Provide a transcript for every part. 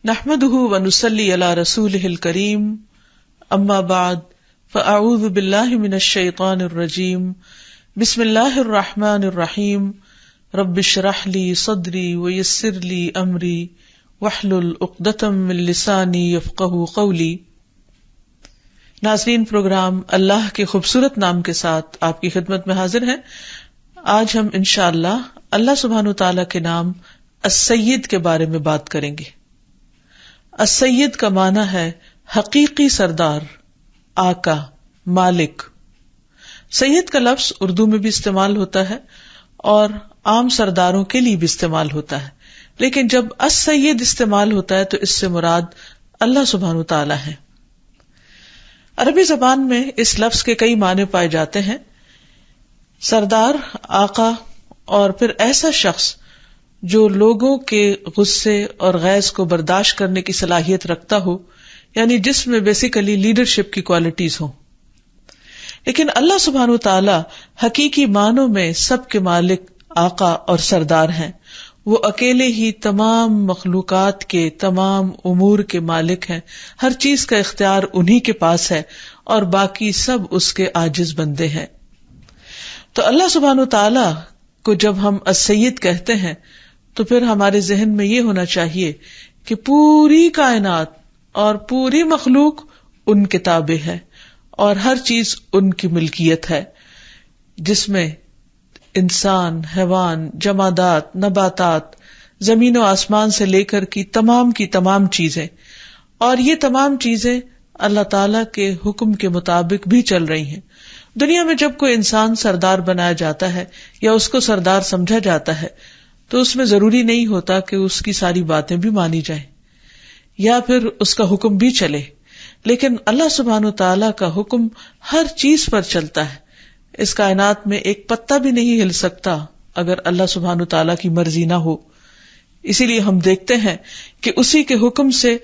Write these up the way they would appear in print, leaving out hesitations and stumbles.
نحمده ونصلي على رسوله الكريم اما بعد فاعوذ بالله من الشيطان الرجيم بسم الله الرحمن الرحيم رب اشرح لي صدري ويسر لي امري واحلل عقدة من لساني يفقهوا قولي۔ ناظرین، پروگرام اللہ کے خوبصورت نام کے ساتھ آپ کی خدمت میں حاضر ہیں۔ آج ہم انشاءاللہ اللہ سبحانہ وتعالی کے نام السید کے بارے میں بات کریں گے۔ السید کا معنی ہے حقیقی سردار، آقا، مالک۔ سید کا لفظ اردو میں بھی استعمال ہوتا ہے اور عام سرداروں کے لیے بھی استعمال ہوتا ہے، لیکن جب السید استعمال ہوتا ہے تو اس سے مراد اللہ سبحانہ وتعالی ہے۔ عربی زبان میں اس لفظ کے کئی معنی پائے جاتے ہیں۔ سردار، آقا، اور پھر ایسا شخص جو لوگوں کے غصے اور غیظ کو برداشت کرنے کی صلاحیت رکھتا ہو، یعنی جس میں بیسیکلی لیڈرشپ کی کوالٹیز ہوں۔ لیکن اللہ سبحانہ وتعالی حقیقی معنوں میں سب کے مالک، آقا اور سردار ہیں۔ وہ اکیلے ہی تمام مخلوقات کے تمام امور کے مالک ہیں، ہر چیز کا اختیار انہی کے پاس ہے اور باقی سب اس کے عاجز بندے ہیں۔ تو اللہ سبحانہ وتعالی کو جب ہم السید کہتے ہیں تو پھر ہمارے ذہن میں یہ ہونا چاہیے کہ پوری کائنات اور پوری مخلوق ان کے تابع ہے اور ہر چیز ان کی ملکیت ہے، جس میں انسان، حیوان، جمادات، نباتات، زمین و آسمان سے لے کر کی تمام چیزیں، اور یہ تمام چیزیں اللہ تعالی کے حکم کے مطابق بھی چل رہی ہیں۔ دنیا میں جب کوئی انسان سردار بنایا جاتا ہے یا اس کو سردار سمجھا جاتا ہے تو اس میں ضروری نہیں ہوتا کہ اس کی ساری باتیں بھی مانی جائیں یا پھر اس کا حکم بھی چلے، لیکن اللہ سبحانہ وتعالی کا حکم ہر چیز پر چلتا ہے۔ اس کائنات میں ایک پتا بھی نہیں ہل سکتا اگر اللہ سبحانہ وتعالی کی مرضی نہ ہو۔ اسی لیے ہم دیکھتے ہیں کہ اسی کے حکم سے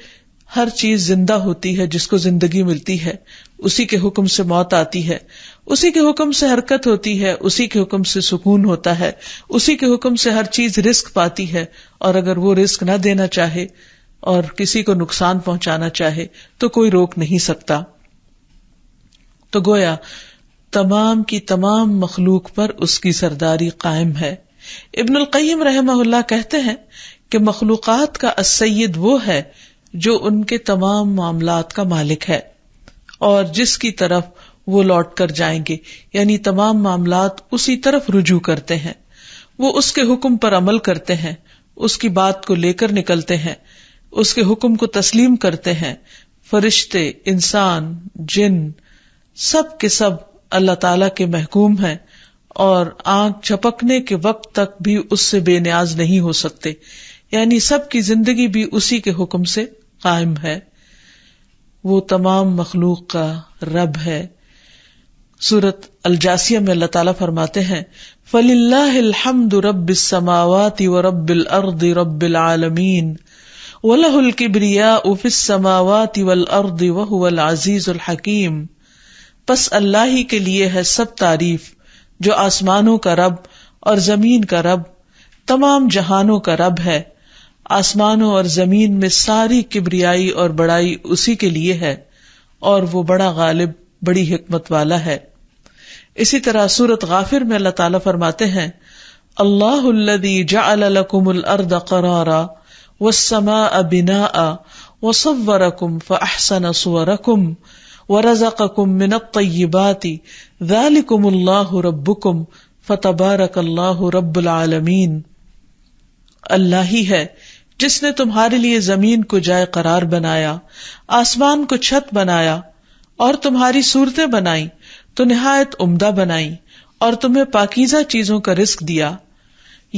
ہر چیز زندہ ہوتی ہے، جس کو زندگی ملتی ہے، اسی کے حکم سے موت آتی ہے، اسی کے حکم سے حرکت ہوتی ہے، اسی کے حکم سے سکون ہوتا ہے، اسی کے حکم سے ہر چیز رزق پاتی ہے، اور اگر وہ رزق نہ دینا چاہے اور کسی کو نقصان پہنچانا چاہے تو کوئی روک نہیں سکتا۔ تو گویا تمام کی تمام مخلوق پر اس کی سرداری قائم ہے۔ ابن القیم رحمہ اللہ کہتے ہیں کہ مخلوقات کا السید وہ ہے جو ان کے تمام معاملات کا مالک ہے اور جس کی طرف وہ لوٹ کر جائیں گے، یعنی تمام معاملات اسی طرف رجوع کرتے ہیں۔ وہ اس کے حکم پر عمل کرتے ہیں، اس کی بات کو لے کر نکلتے ہیں، اس کے حکم کو تسلیم کرتے ہیں۔ فرشتے، انسان، جن، سب کے سب اللہ تعالی کے محکوم ہیں اور آنکھ جھپکنے کے وقت تک بھی اس سے بے نیاز نہیں ہو سکتے، یعنی سب کی زندگی بھی اسی کے حکم سے قائم ہے۔ وہ تمام مخلوق کا رب ہے۔ سورۃ الجاثیہ میں اللہ تعالیٰ فرماتے ہیں فَلِلَّهِ الْحَمْدُ رَبِّ السَّمَاوَاتِ وَرَبِّ الْأَرْضِ رَبِّ الْعَالَمِينَ وَلَهُ الْكِبْرِيَاءُ فِي السَّمَاوَاتِ وَالْأَرْضِ وَهُوَ الْعَزِيزُ الْحَكِيمُ۔ پس اللہ ہی کے لیے ہے سب تعریف، جو آسمانوں کا رب اور زمین کا رب، تمام جہانوں کا رب ہے۔ آسمانوں اور زمین میں ساری کبریائی اور بڑائی اسی کے لیے ہے اور وہ بڑا غالب، بڑی حکمت والا ہے۔ اسی طرح سورۃ غافر میں اللہ تعالیٰ فرماتے ہیں اللہ الذی جعل لکم الارض قرارا والسماء بناء وصورکم فاحسن صورکم ورزقکم من الطیبات ذالکم اللہ ربکم فتبارک اللہ رب العالمین۔ اللہ ہی ہے جس نے تمہارے لیے زمین کو جائے قرار بنایا، آسمان کو چھت بنایا اور تمہاری صورتیں بنائیں تو نہایت عمدہ بنائیں اور تمہیں پاکیزہ چیزوں کا رزق دیا۔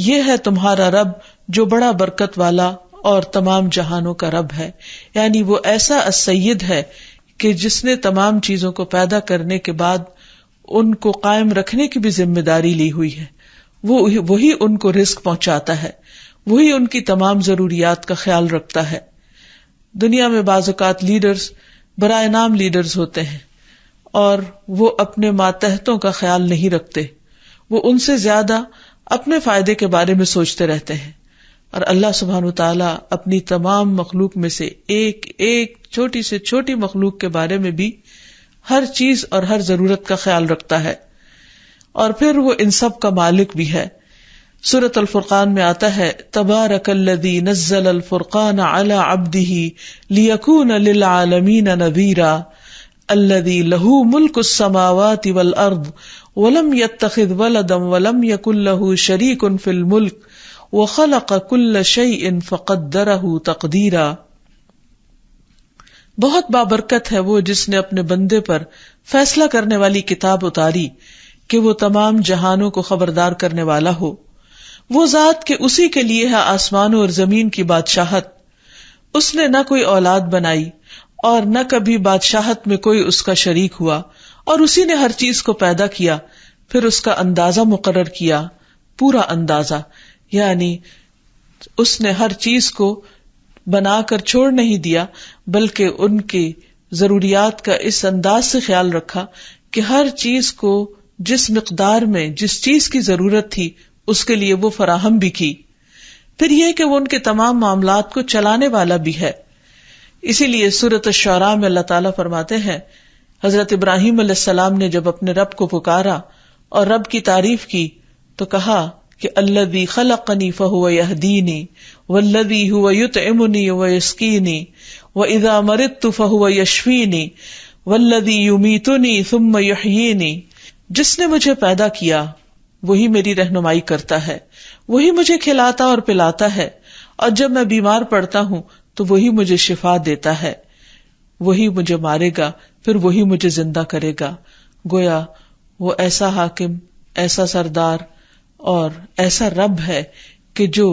یہ ہے تمہارا رب جو بڑا برکت والا اور تمام جہانوں کا رب ہے، یعنی وہ ایسا السید ہے کہ جس نے تمام چیزوں کو پیدا کرنے کے بعد ان کو قائم رکھنے کی بھی ذمہ داری لی ہوئی ہے۔ وہی ان کو رزق پہنچاتا ہے، وہی ان کی تمام ضروریات کا خیال رکھتا ہے۔ دنیا میں بعض اوقات لیڈرز برائے نام لیڈرز ہوتے ہیں اور وہ اپنے ماتحتوں کا خیال نہیں رکھتے، وہ ان سے زیادہ اپنے فائدے کے بارے میں سوچتے رہتے ہیں۔ اور اللہ سبحانہ وتعالی اپنی تمام مخلوق میں سے ایک ایک چھوٹی سے چھوٹی مخلوق کے بارے میں بھی ہر چیز اور ہر ضرورت کا خیال رکھتا ہے، اور پھر وہ ان سب کا مالک بھی ہے۔ سورۃ الفرقان میں آتا ہے تبارک الذی نزل الفرقان علی عبدہ لیکون للعالمین نذیرا الذی لہ ملک السماوات والارض ولم يتخذ ولدا ولم يكن له شریک فی الملک وخلق كل شیء فقدرہ تقدیرا۔ بہت بابرکت ہے وہ جس نے اپنے بندے پر فیصلہ کرنے والی کتاب اتاری کہ وہ تمام جہانوں کو خبردار کرنے والا ہو۔ وہ ذات کہ اسی کے لیے ہے آسمانوں اور زمین کی بادشاہت، اس نے نہ کوئی اولاد بنائی اور نہ کبھی بادشاہت میں کوئی اس کا شریک ہوا، اور اسی نے ہر چیز کو پیدا کیا، پھر اس کا اندازہ مقرر کیا، پورا اندازہ، یعنی اس نے ہر چیز کو بنا کر چھوڑ نہیں دیا بلکہ ان کی ضروریات کا اس انداز سے خیال رکھا کہ ہر چیز کو جس مقدار میں جس چیز کی ضرورت تھی اس کے لیے وہ فراہم بھی کی۔ پھر یہ کہ وہ ان کے تمام معاملات کو چلانے والا بھی ہے۔ اسی لیے سورۃ الشعراء میں اللہ تعالیٰ فرماتے ہیں حضرت ابراہیم علیہ السلام نے جب اپنے رب کو پکارا اور رب کی تعریف کی تو کہا کہ الذی خلقنی فہو یہدینی والذی هو یطعمنی ویسقینی واذا مرضت فہو یشفینی والذی یمیتنی ثم یحیینی۔ جس نے مجھے پیدا کیا وہی میری رہنمائی کرتا ہے، وہی مجھے کھلاتا اور پلاتا ہے، اور جب میں بیمار پڑتا ہوں تو وہی مجھے شفا دیتا ہے، وہی مجھے مارے گا پھر وہی مجھے زندہ کرے گا۔ گویا وہ ایسا حاکم، ایسا سردار اور ایسا رب ہے کہ جو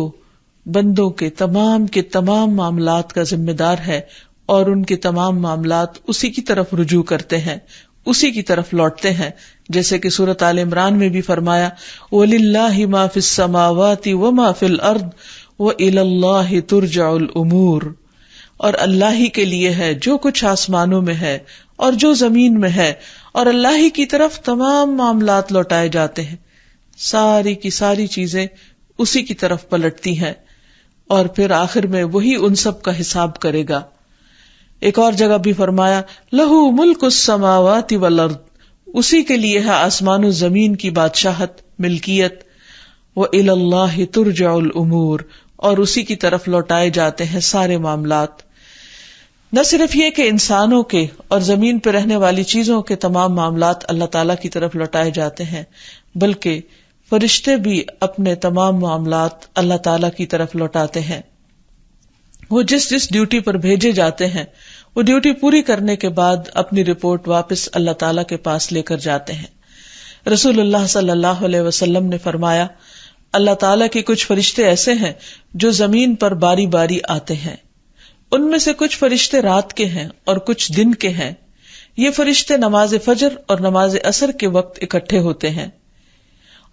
بندوں کے تمام معاملات کا ذمہ دار ہے، اور ان کے تمام معاملات اسی کی طرف رجوع کرتے ہیں، اسی کی طرف لوٹتے ہیں، جیسے کہ سورۃ آل عمران میں بھی فرمایا وَلِلَّهِ مَا فِي السَّمَاوَاتِ وَمَا فِي الْأَرْضِ وَإِلَى اللَّهِ تُرْجَعُ الْأُمُورُ، اور اللہ ہی کے لیے ہے جو کچھ آسمانوں میں ہے اور جو زمین میں ہے، اور اللہ ہی کی طرف تمام معاملات لوٹائے جاتے ہیں، ساری کی ساری چیزیں اسی کی طرف پلٹتی ہیں، اور پھر آخر میں وہی ان سب کا حساب کرے گا۔ ایک اور جگہ بھی فرمایا لہو ملک السماوات والارض، اسی کے لیے ہے آسمان و زمین کی بادشاہت، ملکیت، وإلی اللہ ترجع الامور، اور اسی کی طرف لوٹائے جاتے ہیں سارے معاملات۔ نہ صرف یہ کہ انسانوں کے اور زمین پہ رہنے والی چیزوں کے تمام معاملات اللہ تعالیٰ کی طرف لوٹائے جاتے ہیں، بلکہ فرشتے بھی اپنے تمام معاملات اللہ تعالیٰ کی طرف لوٹاتے ہیں۔ وہ جس جس ڈیوٹی پر بھیجے جاتے ہیں وہ ڈیوٹی پوری کرنے کے بعد اپنی رپورٹ واپس اللہ تعالیٰ کے پاس لے کر جاتے ہیں۔ رسول اللہ صلی اللہ علیہ وسلم نے فرمایا اللہ تعالیٰ کے کچھ فرشتے ایسے ہیں جو زمین پر باری باری آتے ہیں، ان میں سے کچھ فرشتے رات کے ہیں اور کچھ دن کے ہیں۔ یہ فرشتے نماز فجر اور نماز عصر کے وقت اکٹھے ہوتے ہیں،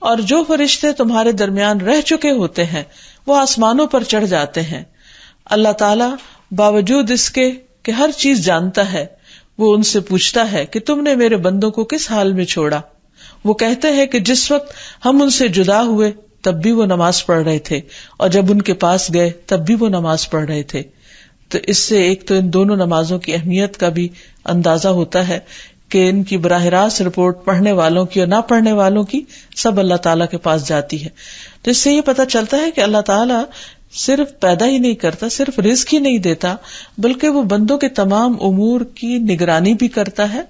اور جو فرشتے تمہارے درمیان رہ چکے ہوتے ہیں وہ آسمانوں پر چڑھ جاتے ہیں۔ اللہ تعالیٰ باوجود اس کے کہ ہر چیز جانتا ہے، وہ ان سے پوچھتا ہے کہ تم نے میرے بندوں کو کس حال میں چھوڑا؟ وہ کہتے ہیں کہ جس وقت ہم ان سے جدا ہوئے تب بھی وہ نماز پڑھ رہے تھے، اور جب ان کے پاس گئے تب بھی وہ نماز پڑھ رہے تھے۔ تو اس سے ایک تو ان دونوں نمازوں کی اہمیت کا بھی اندازہ ہوتا ہے کہ ان کی براہ راست رپورٹ پڑھنے والوں کی اور نہ پڑھنے والوں کی سب اللہ تعالیٰ کے پاس جاتی ہے۔ تو اس سے یہ پتہ چلتا ہے کہ اللہ تعالیٰ صرف پیدا ہی نہیں کرتا، صرف رزق ہی نہیں دیتا، بلکہ وہ بندوں کے تمام امور کی نگرانی بھی کرتا ہے،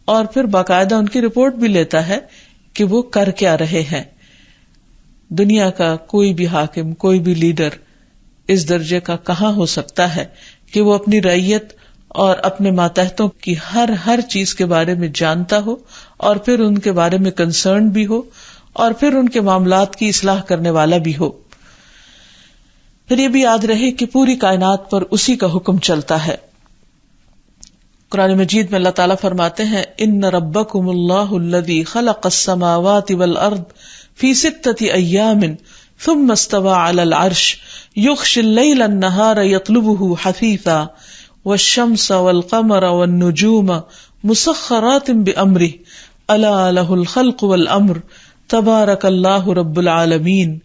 اور پھر باقاعدہ ان کی رپورٹ بھی لیتا ہے کہ وہ کر کیا رہے ہیں۔ دنیا کا کوئی بھی حاکم، کوئی بھی لیڈر اس درجے کا کہاں ہو سکتا ہے کہ وہ اپنی رعیت اور اپنے ماتحتوں کی ہر چیز کے بارے میں جانتا ہو، اور پھر ان کے بارے میں کنسرن بھی ہو، اور پھر ان کے معاملات کی اصلاح کرنے والا بھی ہو۔ پھر یہ بھی یاد رہے کہ پوری کائنات پر اسی کا حکم چلتا ہے۔ قرآن مجید میں اللہ تعالیٰ فرماتے ہیں ان ربکم اللہ الذی خلق السماوات والارض فی 6 ایام ثم استوى علی العرش یغشی اللیل النہار یطلبہ حثیثا والشمس والقمر والنجوم مسخرات بامرہ الا لہ الخلق والامر تبارک اللہ رب العالمین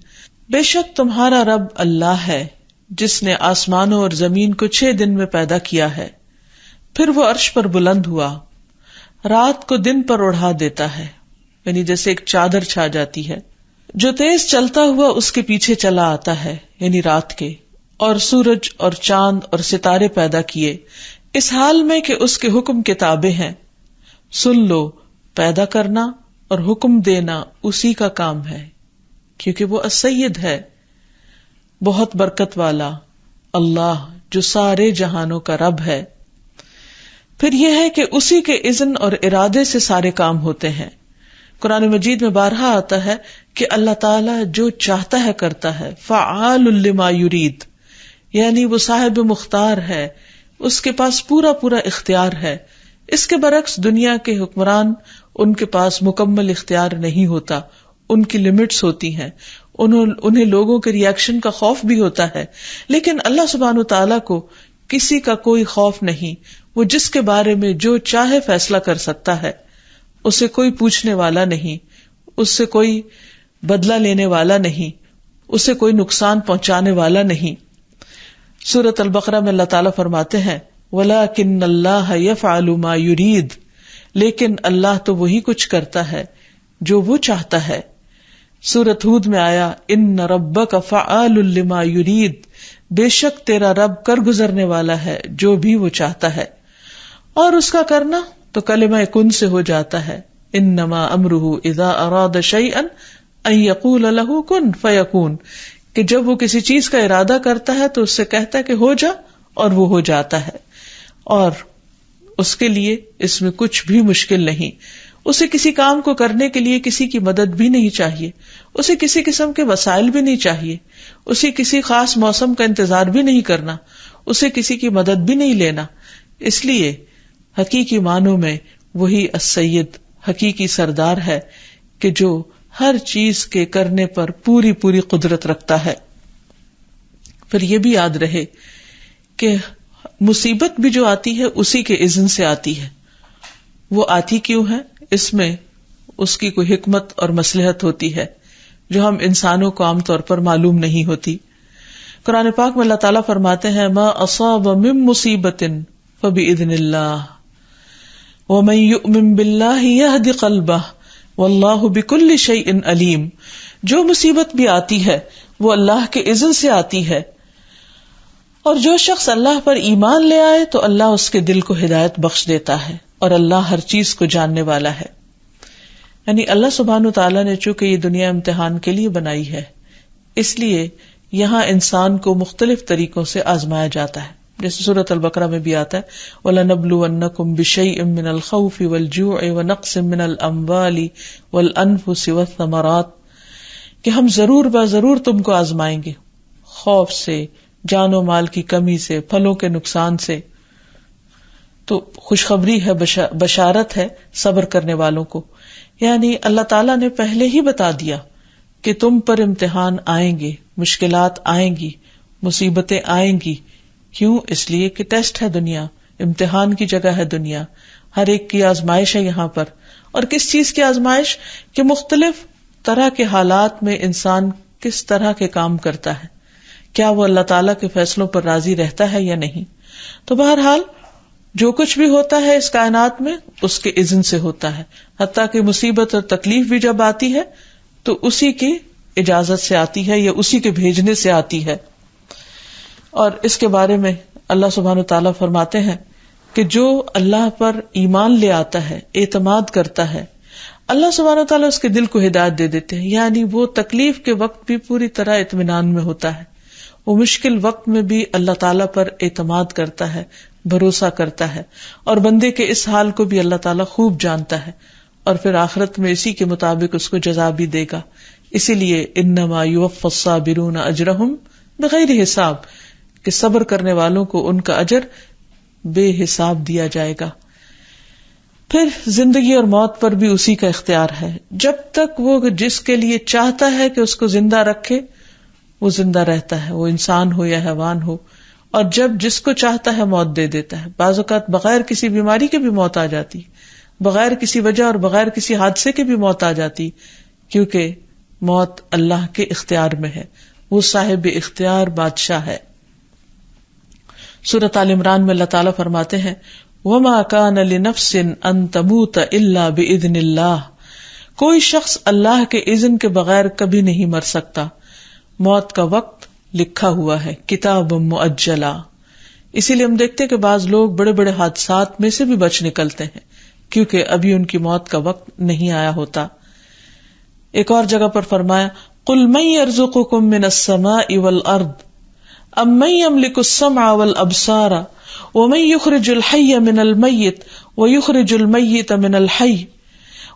بے شک تمہارا رب اللہ ہے جس نے آسمانوں اور زمین کو 6 دن میں پیدا کیا ہے، پھر وہ عرش پر بلند ہوا، رات کو دن پر اڑا دیتا ہے، یعنی جیسے ایک چادر چھا جاتی ہے، جو تیز چلتا ہوا اس کے پیچھے چلا آتا ہے، یعنی رات کے، اور سورج اور چاند اور ستارے پیدا کیے اس حال میں کہ اس کے حکم کے تابع ہیں۔ سن لو، پیدا کرنا اور حکم دینا اسی کا کام ہے، کیونکہ وہ السید ہے، بہت برکت والا، اللہ جو سارے جہانوں کا رب ہے۔ پھر یہ ہے کہ اسی کے اذن اور ارادے سے سارے کام ہوتے ہیں۔ قرآن مجید میں بارہا آتا ہے کہ اللہ تعالیٰ جو چاہتا ہے کرتا ہے، فعال لما یرید، یعنی وہ صاحب مختار ہے، اس کے پاس پورا پورا اختیار ہے۔ اس کے برعکس دنیا کے حکمران، ان کے پاس مکمل اختیار نہیں ہوتا، ان کی لمٹس ہوتی ہیں، انہیں لوگوں کے ریئیکشن کا خوف بھی ہوتا ہے، لیکن اللہ سبحانہ تعالیٰ کو کسی کا کوئی خوف نہیں۔ وہ جس کے بارے میں جو چاہے فیصلہ کر سکتا ہے، اسے کوئی پوچھنے والا نہیں، اس سے کوئی بدلہ لینے والا نہیں، اسے کوئی نقصان پہنچانے والا نہیں۔ سورۃ البقرہ میں اللہ تعالیٰ فرماتے ہیں وَلَكِنَّ اللَّهَ يَفْعَلُ مَا يُرِيدُ، لیکن اللہ تو وہی کچھ کرتا ہے جو وہ چاہتا ہے۔ سورۃ ہود میں آیا ان ربک فعال لما یرید، بے شک تیرا رب کر گزرنے والا ہے جو بھی وہ چاہتا ہے، اور اس کا کرنا تو کلمہ کن سے ہو جاتا ہے۔ انما امرہ اذا اراد شیئا ان یقول له کن فیکون، کہ جب وہ کسی چیز کا ارادہ کرتا ہے تو اس سے کہتا ہے کہ ہو جا، اور وہ ہو جاتا ہے، اور اس کے لیے اس میں کچھ بھی مشکل نہیں۔ اسے کسی کام کو کرنے کے لیے کسی کی مدد بھی نہیں چاہیے، اسے کسی قسم کے وسائل بھی نہیں چاہیے، اسے کسی خاص موسم کا انتظار بھی نہیں کرنا، اسے کسی کی مدد بھی نہیں لینا۔ اس لیے حقیقی معنوں میں وہی السید، حقیقی سردار ہے کہ جو ہر چیز کے کرنے پر پوری پوری قدرت رکھتا ہے۔ پھر یہ بھی یاد رہے کہ مصیبت بھی جو آتی ہے اسی کے اذن سے آتی ہے۔ وہ آتی کیوں ہے؟ اس میں اس کی کوئی حکمت اور مصلحت ہوتی ہے جو ہم انسانوں کو عام طور پر معلوم نہیں ہوتی۔ قرآن پاک میں اللہ تعالیٰ فرماتے ہیں ما اصاب من مصیبت فبإذن اللہ ومن یؤمن باللہ یہد قلبہ واللہ بکل شیء علیم، جو مصیبت بھی آتی ہے وہ اللہ کے اذن سے آتی ہے، اور جو شخص اللہ پر ایمان لے آئے تو اللہ اس کے دل کو ہدایت بخش دیتا ہے، اور اللہ ہر چیز کو جاننے والا ہے۔ یعنی اللہ سبحانہ تعالیٰ نے چونکہ یہ دنیا امتحان کے لیے بنائی ہے، اس لیے یہاں انسان کو مختلف طریقوں سے آزمایا جاتا ہے، جیسے سورۃ البقرہ میں بھی آتا ہے وَلَنَبْلُوَنَّكُمْ بِشَيْءٍ مِّنَ الْخَوْفِ وَالْجُوعِ وَنَقْصٍ مِّنَ الْأَمْوَالِ وَالْأَنفُسِ وَالثَّمَرَاتِ، کہ ہم ضرور ضرور تم کو آزمائیں گے، خوف سے، جان و مال کی کمی سے، پھلوں کے نقصان سے۔ تو خوشخبری ہے، بشارت ہے صبر کرنے والوں کو، یعنی اللہ تعالیٰ نے پہلے ہی بتا دیا کہ تم پر امتحان آئیں گے، مشکلات آئیں گی، مصیبتیں آئیں گی۔ کیوں؟ اس لیے کہ ٹیسٹ ہے دنیا، امتحان کی جگہ ہے دنیا، ہر ایک کی آزمائش ہے یہاں پر۔ اور کس چیز کی آزمائش؟ کہ مختلف طرح کے حالات میں انسان کس طرح کے کام کرتا ہے، کیا وہ اللہ تعالیٰ کے فیصلوں پر راضی رہتا ہے یا نہیں۔ تو بہرحال جو کچھ بھی ہوتا ہے اس کائنات میں اس کے اذن سے ہوتا ہے، حتیٰ کہ مصیبت اور تکلیف بھی جب آتی ہے تو اسی کی اجازت سے آتی ہے یا اسی کے بھیجنے سے آتی ہے۔ اور اس کے بارے میں اللہ سبحانہ تعالیٰ فرماتے ہیں کہ جو اللہ پر ایمان لے آتا ہے، اعتماد کرتا ہے، اللہ سبحانہ تعالیٰ اس کے دل کو ہدایت دے دیتے ہیں، یعنی وہ تکلیف کے وقت بھی پوری طرح اطمینان میں ہوتا ہے، وہ مشکل وقت میں بھی اللہ تعالیٰ پر اعتماد کرتا ہے، بھروسہ کرتا ہے، اور بندے کے اس حال کو بھی اللہ تعالیٰ خوب جانتا ہے، اور پھر آخرت میں اسی کے مطابق اس کو جزا بھی دے گا۔ اسی لیے انما یوفی الصابرون اجرہم بغیر حساب، کہ صبر کرنے والوں کو ان کا اجر بے حساب دیا جائے گا۔ پھر زندگی اور موت پر بھی اسی کا اختیار ہے، جب تک وہ جس کے لیے چاہتا ہے کہ اس کو زندہ رکھے وہ زندہ رہتا ہے، وہ انسان ہو یا حیوان ہو، اور جب جس کو چاہتا ہے موت دے دیتا ہے۔ بعض اوقات بغیر کسی بیماری کے بھی موت آ جاتی، بغیر کسی وجہ اور بغیر کسی حادثے کے بھی موت آ جاتی، کیونکہ موت اللہ کے اختیار میں ہے، وہ صاحب اختیار بادشاہ ہے۔ سورۃ آل عمران میں اللہ تعالیٰ فرماتے ہیں وَمَا كَانَ لِنَفْسٍ أَن تَمُوتَ إِلَّا بِإِذْنِ اللَّهِ، کوئی شخص اللہ کے اذن کے بغیر کبھی نہیں مر سکتا، موت کا وقت لکھا ہوا ہے، کتاب مؤجلہ۔ اسی لیے ہم دیکھتے کہ بعض لوگ بڑے بڑے حادثات میں سے بھی بچ نکلتے ہیں کیونکہ ابھی ان کی موت کا وقت نہیں آیا ہوتا۔ ایک اور جگہ پر فرمایا قُلْ مَن يَرْزُقُكُم مِّنَ السَّمَاءِ وَالْأَرْضِ أَمَّن يَمْلِكُ السَّمْعَ وَالْأَبْصَارَ وَمَن يُخْرِجُ الْحَيَّ مِنَ الْمَيِّتِ وَيُخْرِجُ الْمَيِّتَ مِنَ الْحَيِّ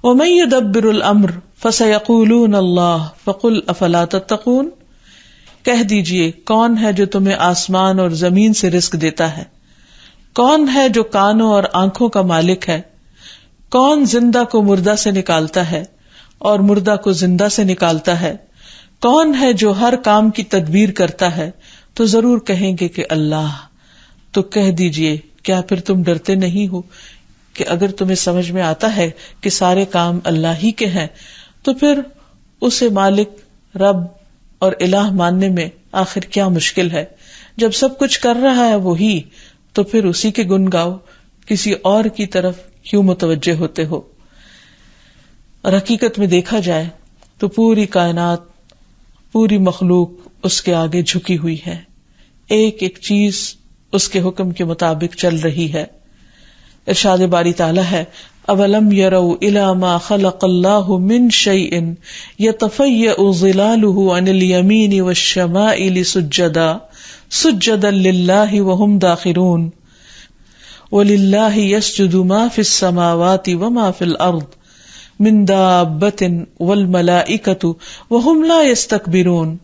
وَمَن يُدَبِّرُ الْأَمْرَ فَسَيَقُولُونَ اللَّهُ فَقُلْ أَفَلَا تَتَّقُونَ، کہہ دیجئے کون ہے جو تمہیں آسمان اور زمین سے رزق دیتا ہے، کون ہے جو کانوں اور آنکھوں کا مالک ہے، کون زندہ کو مردہ سے نکالتا ہے اور مردہ کو زندہ سے نکالتا ہے، کون ہے جو ہر کام کی تدبیر کرتا ہے، تو ضرور کہیں گے کہ اللہ۔ تو کہہ دیجئے کیا پھر تم ڈرتے نہیں ہو کہ اگر تمہیں سمجھ میں آتا ہے کہ سارے کام اللہ ہی کے ہیں تو پھر اسے مالک، رب اور الہ ماننے میں آخر کیا مشکل ہے؟ جب سب کچھ کر رہا ہے وہی، تو پھر اسی کے گن گاؤ، کسی اور کی طرف کیوں متوجہ ہوتے ہو؟ اور حقیقت میں دیکھا جائے تو پوری کائنات، پوری مخلوق اس کے آگے جھکی ہوئی ہے، ایک ایک چیز اس کے حکم کے مطابق چل رہی ہے۔ ارشاد باری تعالیٰ ہے اولم يروا الى ما خلق الله من شيء يتفيأ ظلاله عن اليمين والشمائل سجدا لله وهم داخرون ولله يسجد ما في السماوات وما في الأرض من دابة والملائكة وهم لا يستكبرون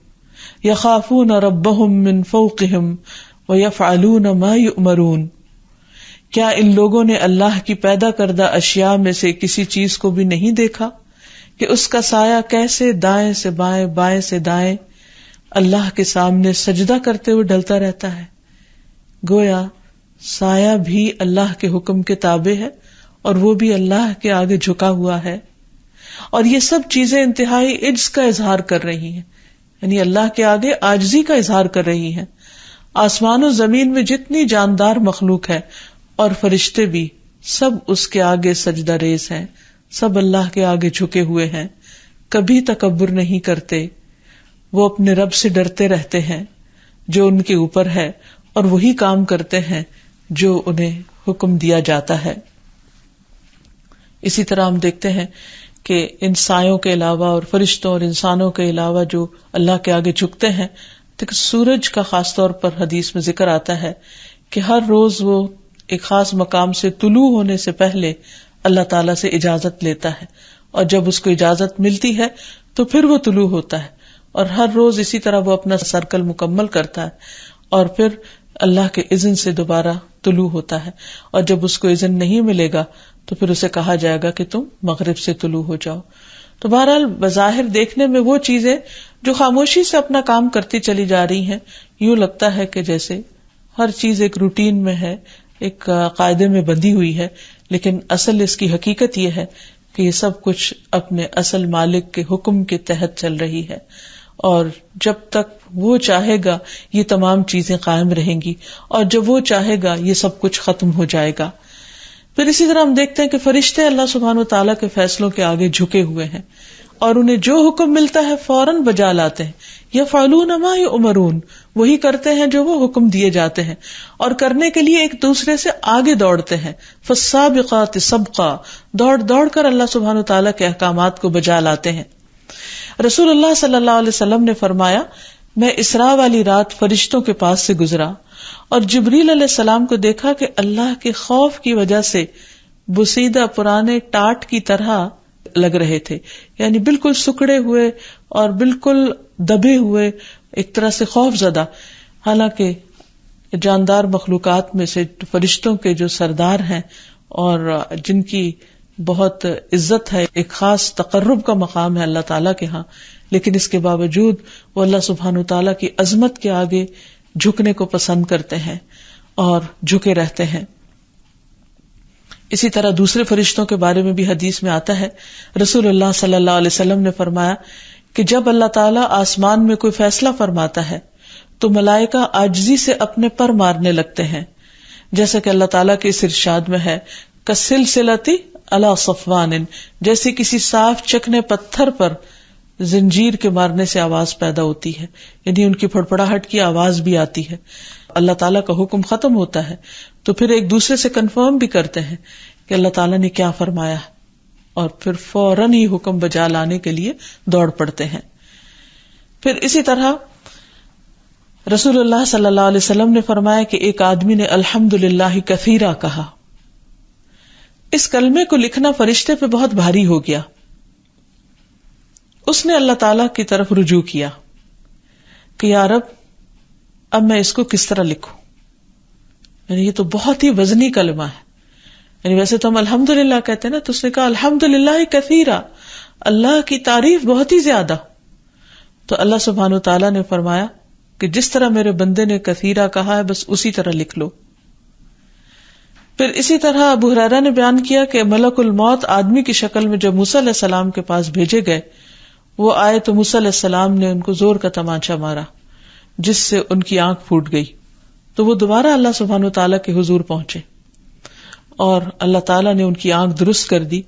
يخافون ربهم من فوقهم ويفعلون ما يؤمرون۔ کیا ان لوگوں نے اللہ کی پیدا کردہ اشیاء میں سے کسی چیز کو بھی نہیں دیکھا کہ اس کا سایہ کیسے دائیں سے بائیں، بائیں سے دائیں اللہ کے سامنے سجدہ کرتے ہوئے ڈلتا رہتا ہے؟ گویا سایہ بھی اللہ کے حکم کے تابع ہے اور وہ بھی اللہ کے آگے جھکا ہوا ہے، اور یہ سب چیزیں انتہائی عجز کا اظہار کر رہی ہیں، یعنی اللہ کے آگے عاجزی کا اظہار کر رہی ہیں۔ آسمان و زمین میں جتنی جاندار مخلوق ہے اور فرشتے بھی سب اس کے آگے سجدہ ریز ہیں، سب اللہ کے آگے جھکے ہوئے ہیں، کبھی تکبر نہیں کرتے، وہ اپنے رب سے ڈرتے رہتے ہیں جو ان کے اوپر ہے، اور وہی کام کرتے ہیں جو انہیں حکم دیا جاتا ہے۔ اسی طرح ہم دیکھتے ہیں کہ ان سایوں کے علاوہ اور فرشتوں اور انسانوں کے علاوہ جو اللہ کے آگے جھکتے ہیں، تو سورج کا خاص طور پر حدیث میں ذکر آتا ہے کہ ہر روز وہ ایک خاص مقام سے طلوع ہونے سے پہلے اللہ تعالیٰ سے اجازت لیتا ہے، اور جب اس کو اجازت ملتی ہے تو پھر وہ طلوع ہوتا ہے، اور ہر روز اسی طرح وہ اپنا سرکل مکمل کرتا ہے اور پھر اللہ کے اذن سے دوبارہ طلوع ہوتا ہے، اور جب اس کو اذن نہیں ملے گا تو پھر اسے کہا جائے گا کہ تم مغرب سے طلوع ہو جاؤ۔ تو بہرحال بظاہر دیکھنے میں وہ چیزیں جو خاموشی سے اپنا کام کرتی چلی جا رہی ہیں، یوں لگتا ہے کہ جیسے ہر چیز ایک روٹین میں ہے، ایک قاعدے میں بندھی ہوئی ہے، لیکن اصل اس کی حقیقت یہ ہے کہ یہ سب کچھ اپنے اصل مالک کے حکم کے تحت چل رہی ہے، اور جب تک وہ چاہے گا یہ تمام چیزیں قائم رہیں گی، اور جب وہ چاہے گا یہ سب کچھ ختم ہو جائے گا۔ پھر اسی طرح ہم دیکھتے ہیں کہ فرشتے اللہ سبحانہ وتعالیٰ کے فیصلوں کے آگے جھکے ہوئے ہیں، اور انہیں جو حکم ملتا ہے فوراً بجا لاتے ہیں۔ یفعلون ما یؤمرون، وہی کرتے ہیں جو وہ حکم دیے جاتے ہیں، اور کرنے کے لیے ایک دوسرے سے آگے دوڑتے ہیں۔ فالسابقات سبقا، دوڑ دوڑ کر اللہ سبحانہ وتعالیٰ کے احکامات کو بجا لاتے ہیں۔ رسول اللہ صلی اللہ علیہ وسلم نے فرمایا، میں اسراء والی رات فرشتوں کے پاس سے گزرا اور جبریل علیہ السلام کو دیکھا کہ اللہ کے خوف کی وجہ سے بسیدہ پرانے ٹاٹ کی طرح لگ رہے تھے، یعنی بالکل سکڑے ہوئے اور بالکل دبے ہوئے، ایک طرح سے خوف زدہ۔ حالانکہ جاندار مخلوقات میں سے فرشتوں کے جو سردار ہیں اور جن کی بہت عزت ہے، ایک خاص تقرب کا مقام ہے اللہ تعالیٰ کے ہاں، لیکن اس کے باوجود وہ اللہ سبحانہ تعالیٰ کی عظمت کے آگے جھکنے کو پسند کرتے ہیں اور جھکے رہتے ہیں۔ اسی طرح دوسرے فرشتوں کے بارے میں بھی حدیث میں آتا ہے، رسول اللہ صلی اللہ علیہ وسلم نے فرمایا کہ جب اللہ تعالیٰ آسمان میں کوئی فیصلہ فرماتا ہے تو ملائکہ عاجزی سے اپنے پر مارنے لگتے ہیں، جیسا کہ اللہ تعالیٰ کے اس ارشاد میں ہے کسلسلۃ علی صفوان، جیسے کسی صاف چکنے پتھر پر زنجیر کے مارنے سے آواز پیدا ہوتی ہے، یعنی ان کی پھڑپڑاہٹ کی آواز بھی آتی ہے. اللہ تعالیٰ کا حکم ختم ہوتا ہے تو پھر ایک دوسرے سے کنفرم بھی کرتے ہیں کہ اللہ تعالیٰ نے کیا فرمایا، اور پھر فوراً ہی حکم بجا لانے کے لیے دوڑ پڑتے ہیں. پھر اسی طرح رسول اللہ صلی اللہ علیہ وسلم نے فرمایا کہ ایک آدمی نے الحمدللہ کثیرا کہا. اس کلمے کو لکھنا فرشتے پہ بہت بھاری ہو گیا. اس نے اللہ تعالی کی طرف رجوع کیا کہ یا رب اب میں اس کو کس طرح لکھوں. یعنی یہ تو بہت ہی وزنی کلمہ ہے. یعنی ویسے تو ہم الحمدللہ کہتے ہیں نا، تو اس نے کہا الحمدللہ کثیرا، اللہ کی تعریف بہت ہی زیادہ. تو اللہ سبحانہ وتعالی نے فرمایا کہ جس طرح میرے بندے نے کثیرا کہا ہے بس اسی طرح لکھ لو. پھر اسی طرح ابو ہریرہ نے بیان کیا کہ ملک الموت آدمی کی شکل میں جب موسیٰ علیہ السلام کے پاس بھیجے گئے، وہ آئے تو موسیٰ علیہ السلام نے ان کو زور کا تمانچہ مارا جس سے ان کی آنکھ پھوٹ گئی. تو وہ دوبارہ اللہ سبحانہ وتعالیٰ کے حضور پہنچے اور اللہ تعالیٰ نے ان کی آنکھ درست کر دی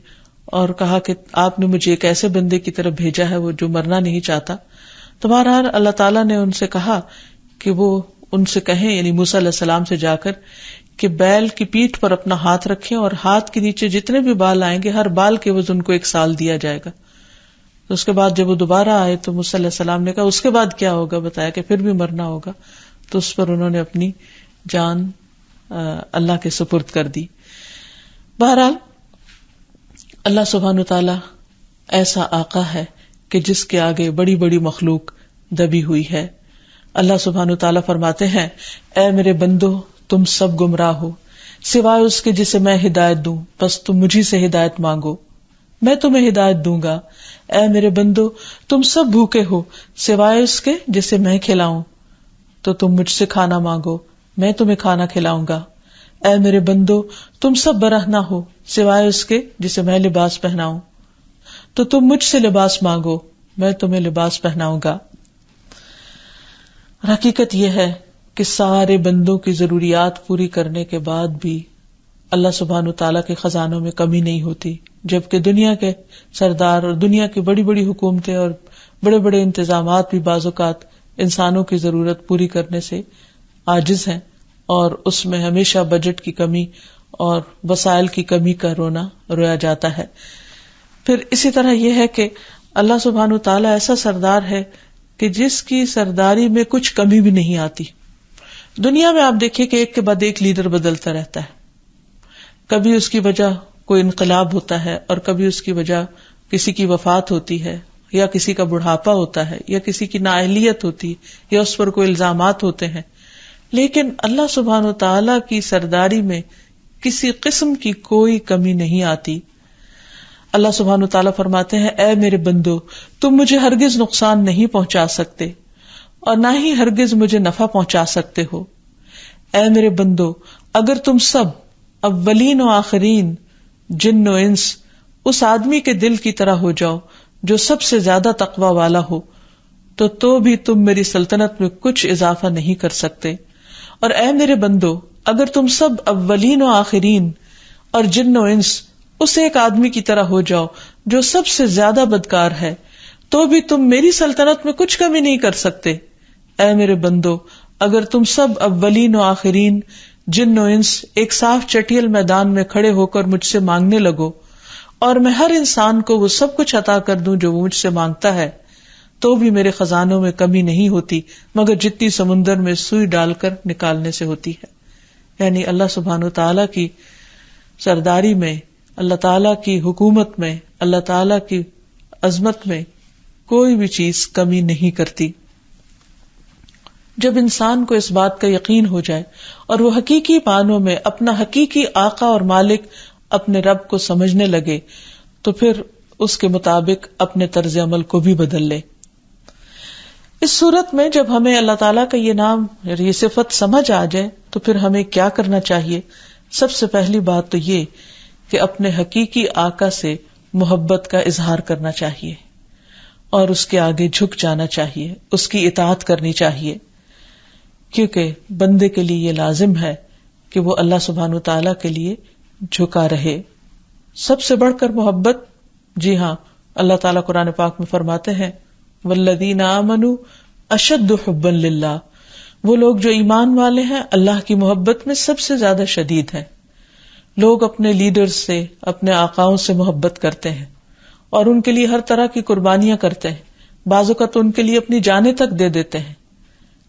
اور کہا کہ آپ نے مجھے ایک ایسے بندے کی طرف بھیجا ہے وہ جو مرنا نہیں چاہتا. تو بہرحال اللہ تعالیٰ نے ان سے کہا کہ وہ ان سے کہیں، یعنی موسیٰ علیہ السلام سے جا کر، کہ بیل کی پیٹھ پر اپنا ہاتھ رکھیں اور ہاتھ کے نیچے جتنے بھی بال آئیں گے ہر بال کے وزن کو 1 سال دیا جائے گا. تو اس کے بعد جب وہ دوبارہ آئے تو موسیٰ علیہ السلام نے کہا اس کے بعد کیا ہوگا، بتایا کہ پھر بھی مرنا ہوگا. تو اس پر انہوں نے اپنی جان اللہ کے سپرد کر دی. بہرحال اللہ سبحانہ تعالی ایسا آقا ہے کہ جس کے آگے بڑی بڑی مخلوق دبی ہوئی ہے. اللہ سبحانہ تعالی فرماتے ہیں اے میرے بندو تم سب گمراہ ہو سوائے اس کے جسے میں ہدایت دوں، بس تم مجھی سے ہدایت مانگو میں تمہیں ہدایت دوں گا. اے میرے بندو تم سب بھوکے ہو سوائے اس کے جسے میں کھلاؤں، تو تم مجھ سے کھانا مانگو میں تمہیں کھانا کھلاؤں گا. اے میرے بندو تم سب برہنہ ہو سوائے اس کے جسے میں لباس پہناؤں، تو تم مجھ سے لباس مانگو میں تمہیں لباس پہناؤں گا. حقیقت یہ ہے کہ سارے بندوں کی ضروریات پوری کرنے کے بعد بھی اللہ سبحانہ تعالیٰ کے خزانوں میں کمی نہیں ہوتی، جبکہ دنیا کے سردار اور دنیا کی بڑی بڑی حکومتیں اور بڑے بڑے انتظامات بھی بعض اوقات انسانوں کی ضرورت پوری کرنے سے عاجز ہیں، اور اس میں ہمیشہ بجٹ کی کمی اور وسائل کی کمی کا رویا جاتا ہے. پھر اسی طرح یہ ہے کہ اللہ سبحانہ تعالیٰ ایسا سردار ہے کہ جس کی سرداری میں کچھ کمی بھی نہیں آتی. دنیا میں آپ دیکھیں کہ ایک کے بعد ایک لیڈر بدلتا رہتا ہے، کبھی اس کی وجہ کوئی انقلاب ہوتا ہے اور کبھی اس کی وجہ کسی کی وفات ہوتی ہے یا کسی کا بڑھاپا ہوتا ہے یا کسی کی نااہلیت ہوتی ہے یا اس پر کوئی الزامات ہوتے ہیں. لیکن اللہ سبحانہ و تعالی کی سرداری میں کسی قسم کی کوئی کمی نہیں آتی. اللہ سبحانہ و تعالی فرماتے ہیں اے میرے بندو تم مجھے ہرگز نقصان نہیں پہنچا سکتے اور نہ ہی ہرگز مجھے نفع پہنچا سکتے ہو. اے میرے بندو اگر تم سب اولین و آخرین جن و انس اس آدمی کے دل کی طرح ہو جاؤ جو سب سے زیادہ تقوی والا ہو تو بھی تم میری سلطنت میں کچھ اضافہ نہیں کر سکتے. اور اے میرے بندو اگر تم سب اولین و آخرین اور جن و انس اس ایک آدمی کی طرح ہو جاؤ جو سب سے زیادہ بدکار ہے تو بھی تم میری سلطنت میں کچھ کمی نہیں کر سکتے. اے میرے بندو اگر تم سب اولین و آخرین جن و انس ایک صاف چٹیل میدان میں کھڑے ہو کر مجھ سے مانگنے لگو اور میں ہر انسان کو وہ سب کچھ عطا کر دوں جو وہ مجھ سے مانگتا ہے تو بھی میرے خزانوں میں کمی نہیں ہوتی مگر جتنی سمندر میں سوئی ڈال کر نکالنے سے ہوتی ہے. یعنی اللہ سبحانہ تعالیٰ کی سرداری میں، اللہ تعالیٰ کی حکومت میں، اللہ تعالیٰ کی عظمت میں کوئی بھی چیز کمی نہیں کرتی. جب انسان کو اس بات کا یقین ہو جائے اور وہ حقیقی معنوں میں اپنا حقیقی آقا اور مالک اپنے رب کو سمجھنے لگے تو پھر اس کے مطابق اپنے طرز عمل کو بھی بدل لے. اس صورت میں جب ہمیں اللہ تعالیٰ کا یہ نام یہ صفت سمجھ آ جائے تو پھر ہمیں کیا کرنا چاہیے؟ سب سے پہلی بات تو یہ کہ اپنے حقیقی آقا سے محبت کا اظہار کرنا چاہیے اور اس کے آگے جھک جانا چاہیے، اس کی اطاعت کرنی چاہیے، کیونکہ بندے کے لیے یہ لازم ہے کہ وہ اللہ سبحانہ وتعالی کے لیے جھکا رہے۔ سب سے بڑھ کر محبت، جی ہاں، اللہ تعالیٰ قرآن پاک میں فرماتے ہیں والذین آمنوا اشد حبا للہ، وہ لوگ جو ایمان والے ہیں اللہ کی محبت میں سب سے زیادہ شدید ہیں۔ لوگ اپنے لیڈرز سے، اپنے آقاؤں سے محبت کرتے ہیں اور ان کے لیے ہر طرح کی قربانیاں کرتے ہیں، بعض اوقات ان کے لیے اپنی جانیں تک دے دیتے ہیں،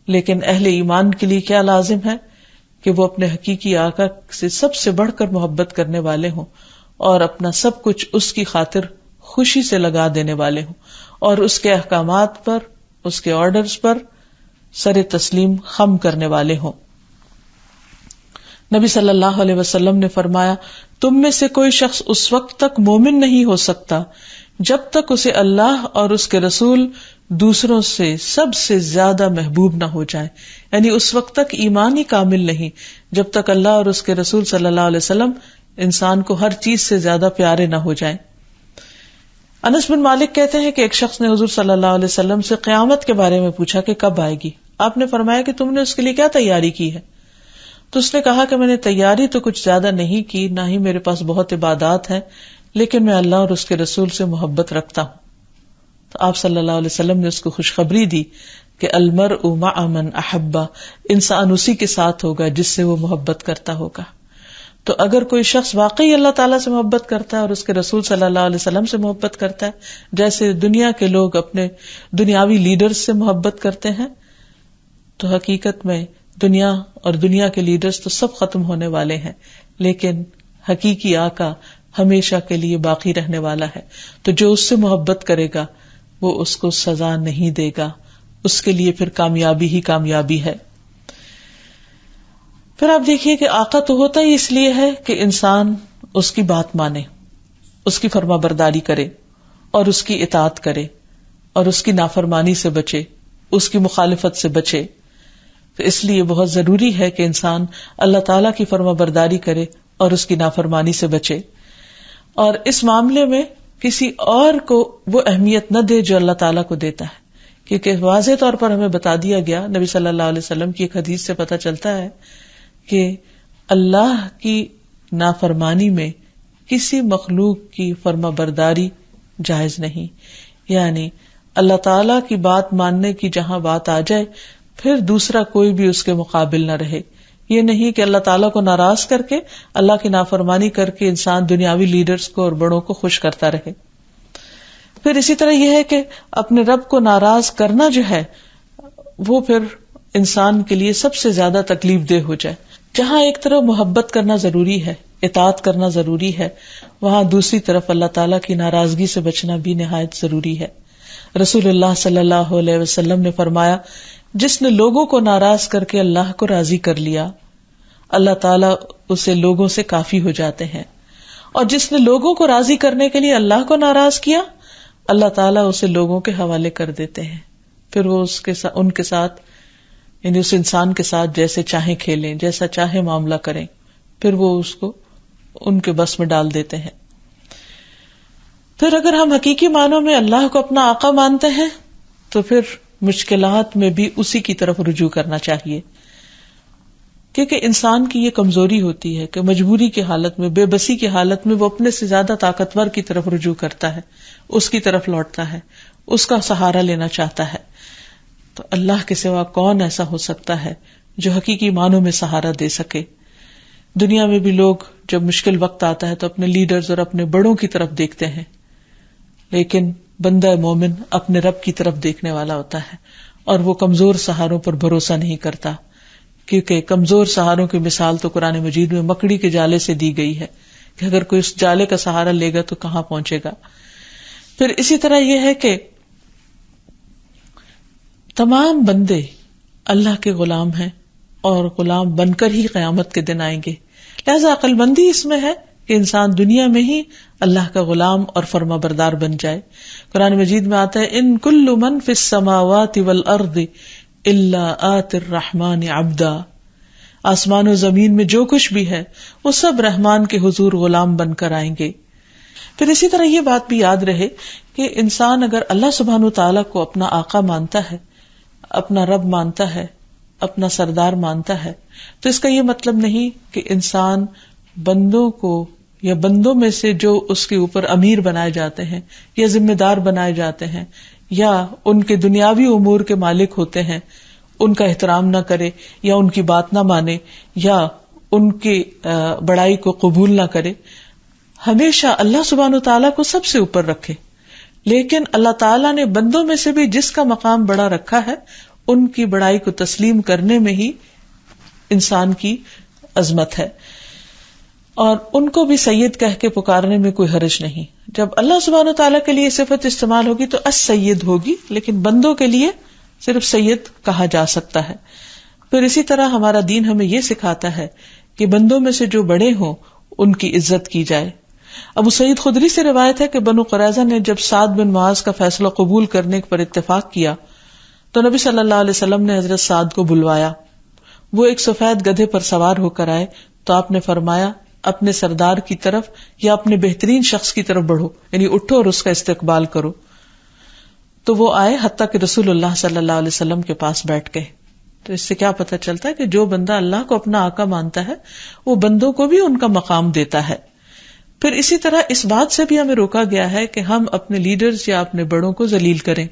لیکن اہل ایمان کے لیے کیا لازم ہے کہ وہ اپنے حقیقی آقا سے سب سے بڑھ کر محبت کرنے والے ہوں اور اپنا سب کچھ اس کی خاطر خوشی سے لگا دینے والے ہوں اور اس کے احکامات پر، اس کے آرڈرز پر سر تسلیم خم کرنے والے ہوں۔ نبی صلی اللہ علیہ وسلم نے فرمایا، تم میں سے کوئی شخص اس وقت تک مومن نہیں ہو سکتا جب تک اسے اللہ اور اس کے رسول دوسروں سے سب سے زیادہ محبوب نہ ہو جائے، یعنی اس وقت تک ایمان ہی کامل نہیں جب تک اللہ اور اس کے رسول صلی اللہ علیہ وسلم انسان کو ہر چیز سے زیادہ پیارے نہ ہو جائیں۔ انس بن مالک کہتے ہیں کہ ایک شخص نے حضور صلی اللہ علیہ وسلم سے قیامت کے بارے میں پوچھا کہ کب آئے گی؟ آپ نے فرمایا کہ تم نے اس کے لیے کیا تیاری کی ہے؟ تو اس نے کہا کہ میں نے تیاری تو کچھ زیادہ نہیں کی، نہ ہی میرے پاس بہت عبادات ہیں، لیکن میں اللہ اور اس کے رسول سے محبت رکھتا ہوں۔ تو آپ صلی اللہ علیہ وسلم نے اس کو خوشخبری دی کہ المرء مع من احب، انسان اسی کے ساتھ ہوگا جس سے وہ محبت کرتا ہوگا۔ تو اگر کوئی شخص واقعی اللہ تعالیٰ سے محبت کرتا ہے اور اس کے رسول صلی اللہ علیہ وسلم سے محبت کرتا ہے، جیسے دنیا کے لوگ اپنے دنیاوی لیڈرز سے محبت کرتے ہیں، تو حقیقت میں دنیا اور دنیا کے لیڈرز تو سب ختم ہونے والے ہیں، لیکن حقیقی آقا ہمیشہ کے لیے باقی رہنے والا ہے۔ تو جو اس سے محبت کرے گا وہ اس کو سزا نہیں دے گا، اس کے لیے پھر کامیابی ہی کامیابی ہے۔ پھر آپ دیکھیے کہ آقا تو ہوتا ہی اس لیے ہے کہ انسان اس کی بات مانے، اس کی فرما برداری کرے اور اس کی اطاعت کرے اور اس کی نافرمانی سے بچے، اس کی مخالفت سے بچے۔ تو اس لیے بہت ضروری ہے کہ انسان اللہ تعالیٰ کی فرما برداری کرے اور اس کی نافرمانی سے بچے، اور اس معاملے میں کسی اور کو وہ اہمیت نہ دے جو اللہ تعالیٰ کو دیتا ہے، کیونکہ واضح طور پر ہمیں بتا دیا گیا، نبی صلی اللہ علیہ وسلم کی ایک حدیث سے پتہ چلتا ہے کہ اللہ کی نافرمانی میں کسی مخلوق کی فرما برداری جائز نہیں، یعنی اللہ تعالیٰ کی بات ماننے کی جہاں بات آ جائے پھر دوسرا کوئی بھی اس کے مقابل نہ رہے۔ یہ نہیں کہ اللہ تعالیٰ کو ناراض کر کے، اللہ کی نافرمانی کر کے انسان دنیاوی لیڈرز کو اور بڑوں کو خوش کرتا رہے۔ پھر اسی طرح یہ ہے کہ اپنے رب کو ناراض کرنا جو ہے وہ پھر انسان کے لیے سب سے زیادہ تکلیف دہ ہو جائے۔ جہاں ایک طرف محبت کرنا ضروری ہے، اطاعت کرنا ضروری ہے، وہاں دوسری طرف اللہ تعالیٰ کی ناراضگی سے بچنا بھی نہایت ضروری ہے۔ رسول اللہ صلی اللہ علیہ وسلم نے فرمایا، جس نے لوگوں کو ناراض کر کے اللہ کو راضی کر لیا، اللہ تعالیٰ اسے لوگوں سے کافی ہو جاتے ہیں، اور جس نے لوگوں کو راضی کرنے کے لیے اللہ کو ناراض کیا، اللہ تعالیٰ اسے لوگوں کے حوالے کر دیتے ہیں۔ پھر وہ ان کے ساتھ، یعنی اس انسان کے ساتھ جیسے چاہیں کھیلیں، جیسا چاہے معاملہ کریں، پھر وہ اس کو ان کے بس میں ڈال دیتے ہیں۔ پھر اگر ہم حقیقی معنوں میں اللہ کو اپنا آقا مانتے ہیں تو پھر مشکلات میں بھی اسی کی طرف رجوع کرنا چاہیے، کیونکہ انسان کی یہ کمزوری ہوتی ہے کہ مجبوری کی حالت میں، بے بسی کی حالت میں وہ اپنے سے زیادہ طاقتور کی طرف رجوع کرتا ہے، اس کی طرف لوٹتا ہے، اس کا سہارا لینا چاہتا ہے۔ تو اللہ کے سوا کون ایسا ہو سکتا ہے جو حقیقی معنوں میں سہارا دے سکے؟ دنیا میں بھی لوگ جب مشکل وقت آتا ہے تو اپنے لیڈرز اور اپنے بڑوں کی طرف دیکھتے ہیں، لیکن بندہ مومن اپنے رب کی طرف دیکھنے والا ہوتا ہے اور وہ کمزور سہاروں پر بھروسہ نہیں کرتا، کیونکہ کمزور سہاروں کی مثال تو قرآن مجید میں مکڑی کے جالے سے دی گئی ہے کہ اگر کوئی اس جالے کا سہارا لے گا تو کہاں پہنچے گا۔ پھر اسی طرح یہ ہے کہ تمام بندے اللہ کے غلام ہیں اور غلام بن کر ہی قیامت کے دن آئیں گے، لہذا عقل مندی اس میں ہے کہ انسان دنیا میں ہی اللہ کا غلام اور فرما بردار بن جائے۔ قرآن مجید میں آتا ہے، ان کل من فی السماوات والارض الا آتی الرحمن عبدا، آسمان و زمین میں جو کچھ بھی ہے وہ سب رحمان کے حضور غلام بن کر آئیں گے۔ پھر اسی طرح یہ بات بھی یاد رہے کہ انسان اگر اللہ سبحانہ وتعالیٰ کو اپنا آقا مانتا ہے، اپنا رب مانتا ہے، اپنا سردار مانتا ہے، تو اس کا یہ مطلب نہیں کہ انسان بندوں کو یا بندوں میں سے جو اس کے اوپر امیر بنائے جاتے ہیں یا ذمہ دار بنائے جاتے ہیں یا ان کے دنیاوی امور کے مالک ہوتے ہیں، ان کا احترام نہ کرے یا ان کی بات نہ مانے یا ان کی بڑائی کو قبول نہ کرے. ہمیشہ اللہ سبحانہ وتعالیٰ کو سب سے اوپر رکھے، لیکن اللہ تعالیٰ نے بندوں میں سے بھی جس کا مقام بڑا رکھا ہے ان کی بڑائی کو تسلیم کرنے میں ہی انسان کی عظمت ہے، اور ان کو بھی سید کہہ کے پکارنے میں کوئی حرج نہیں. جب اللہ سبحانہ وتعالیٰ کے لیے صفت استعمال ہوگی تو السید ہوگی، لیکن بندوں کے لیے صرف سید کہا جا سکتا ہے. پھر اسی طرح ہمارا دین ہمیں یہ سکھاتا ہے کہ بندوں میں سے جو بڑے ہوں ان کی عزت کی جائے. ابو سعید خدری سے روایت ہے کہ بنو قریظہ نے جب سعد بن معاذ کا فیصلہ قبول کرنے پر اتفاق کیا تو نبی صلی اللہ علیہ وسلم نے حضرت سعد کو بلوایا. وہ ایک سفید گدھے پر سوار ہو کر آئے تو آپ نے فرمایا اپنے سردار کی طرف یا اپنے بہترین شخص کی طرف بڑھو، یعنی اٹھو اور اس کا استقبال کرو. تو وہ آئے حتیٰ کہ رسول اللہ صلی اللہ علیہ وسلم کے پاس بیٹھ گئے. تو اس سے کیا پتہ چلتا ہے کہ جو بندہ اللہ کو اپنا آقا مانتا ہے وہ بندوں کو بھی ان کا مقام دیتا ہے. پھر اسی طرح اس بات سے بھی ہمیں روکا گیا ہے کہ ہم اپنے لیڈرز یا اپنے بڑوں کو ذلیل کریں.